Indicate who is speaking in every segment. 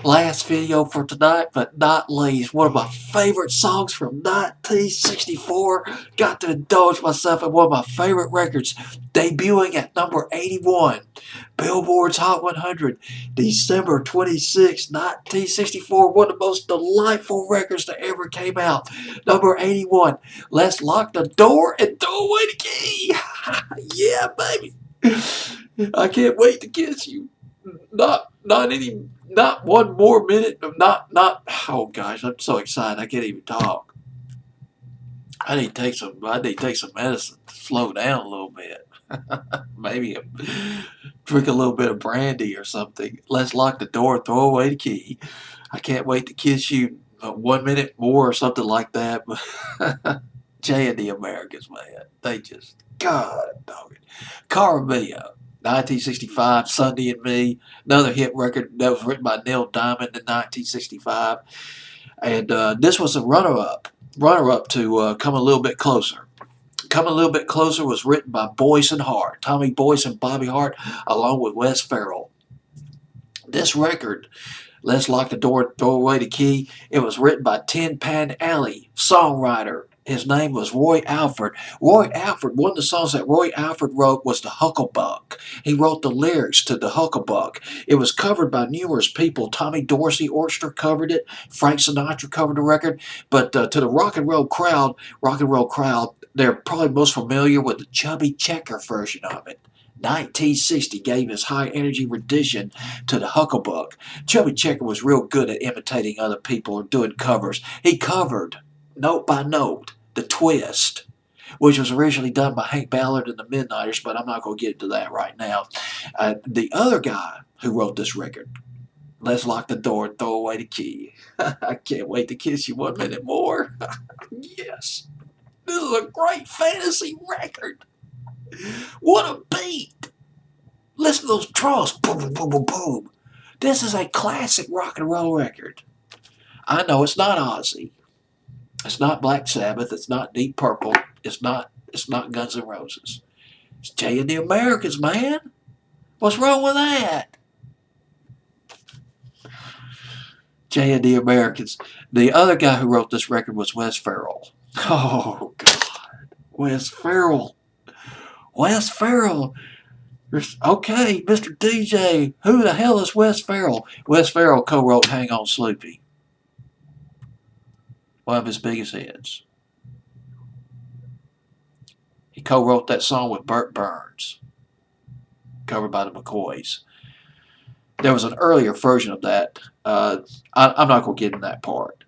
Speaker 1: Last video for tonight, but not least, one of my favorite songs from 1964. Got to indulge myself in one of my favorite records, debuting at number 81. Billboard's Hot 100, December 26, 1964. One of the most delightful records that ever came out. Number 81. Let's lock the door and throw away the key. Yeah, baby. I can't wait to kiss you. Not one more minute of oh gosh, I'm so excited I can't even talk. I need to take some medicine to slow down a little bit. Maybe drink a little bit of brandy or something. Let's lock the door, throw away the key. I can't wait to kiss you 1 minute more or something like that. Jay and the Americans, man. They just, God dog it. Carabeo, 1965, Sunday and Me, another hit record that was written by Neil Diamond in 1965. And this was a runner-up to Come a Little Bit Closer. Come a Little Bit Closer was written by Boyce and Hart, Tommy Boyce and Bobby Hart, along with Wes Farrell. This record, Let's Lock the Door and Throw Away the Key, it was written by Tin Pan Alley, songwriter. His name was Roy Alford. Roy Alford, one of the songs that Roy Alford wrote was The Hucklebuck. He wrote the lyrics to The Hucklebuck. It was covered by numerous people. Tommy Dorsey Orchestra covered it. Frank Sinatra covered the record. But to the rock and roll crowd, they're probably most familiar with the Chubby Checker version of it. 1960 gave his high-energy rendition to The Hucklebuck. Chubby Checker was real good at imitating other people or doing covers. He covered, note by note, The Twist, which was originally done by Hank Ballard and the Midnighters, but I'm not going to get into that right now. The other guy who wrote this record, Let's Lock the Door and Throw Away the Key. I can't wait to kiss you 1 minute more. Yes. This is a great fantasy record. What a beat! Listen to those drums. Boom, boom, boom, boom, boom. This is a classic rock and roll record. I know it's not Ozzy. It's not Black Sabbath. It's not Deep Purple. It's not Guns N' Roses. It's Jay and the Americans, man. What's wrong with that? Jay and the Americans. The other guy who wrote this record was Wes Farrell. Oh, God. Wes Farrell. Wes Farrell. Okay, Mr. DJ, who the hell is Wes Farrell? Wes Farrell co-wrote Hang On Sloopy, one of his biggest hits. He co-wrote that song with Burt Burns, covered by the McCoys. There was an earlier version of that. I'm not going to get in that part.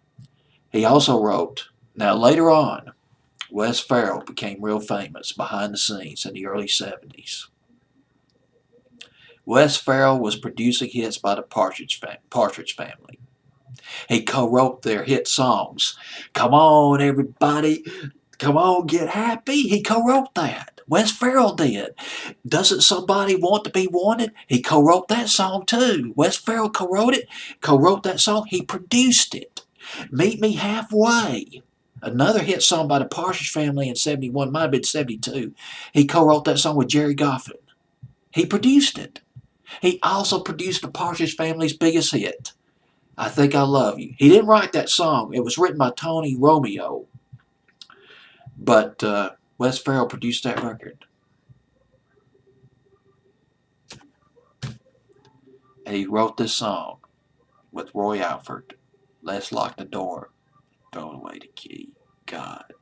Speaker 1: He also wrote, now later on, Wes Farrell became real famous behind the scenes in the early 70s. Wes Farrell was producing hits by the Partridge Family. He co-wrote their hit songs. Come on, everybody. Come on, get happy. He co-wrote that. Wes Farrell did. Doesn't Somebody Want to Be Wanted? He co-wrote that song too. Wes Farrell co-wrote that song. He produced it. Meet Me Halfway, another hit song by the Partridge Family in 71, might have been 72. He co-wrote that song with Jerry Goffin. He produced it. He also produced the Partridge Family's biggest hit, I Think I Love You. He didn't write that song. It was written by Tony Romeo. But Wes Farrell produced that record. And he wrote this song with Roy Alford. Let's Lock the Door, Throw Away the Key. God.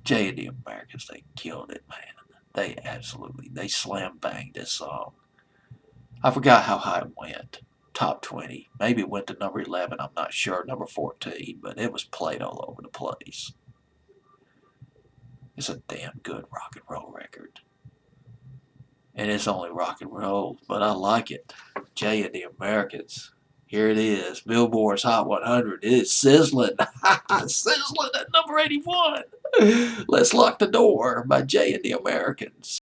Speaker 1: Jay and the Americans, they killed it, man. They slam banged this song. I forgot how high it went. Top 20. Maybe it went to number 11, I'm not sure. Number 14, but it was played all over the place. It's a damn good rock and roll record. And it's only rock and roll, but I like it. Jay and the Americans. Here it is. Billboard's Hot 100. It is sizzling. Sizzling at number 81. Let's Lock the Door by Jay and the Americans.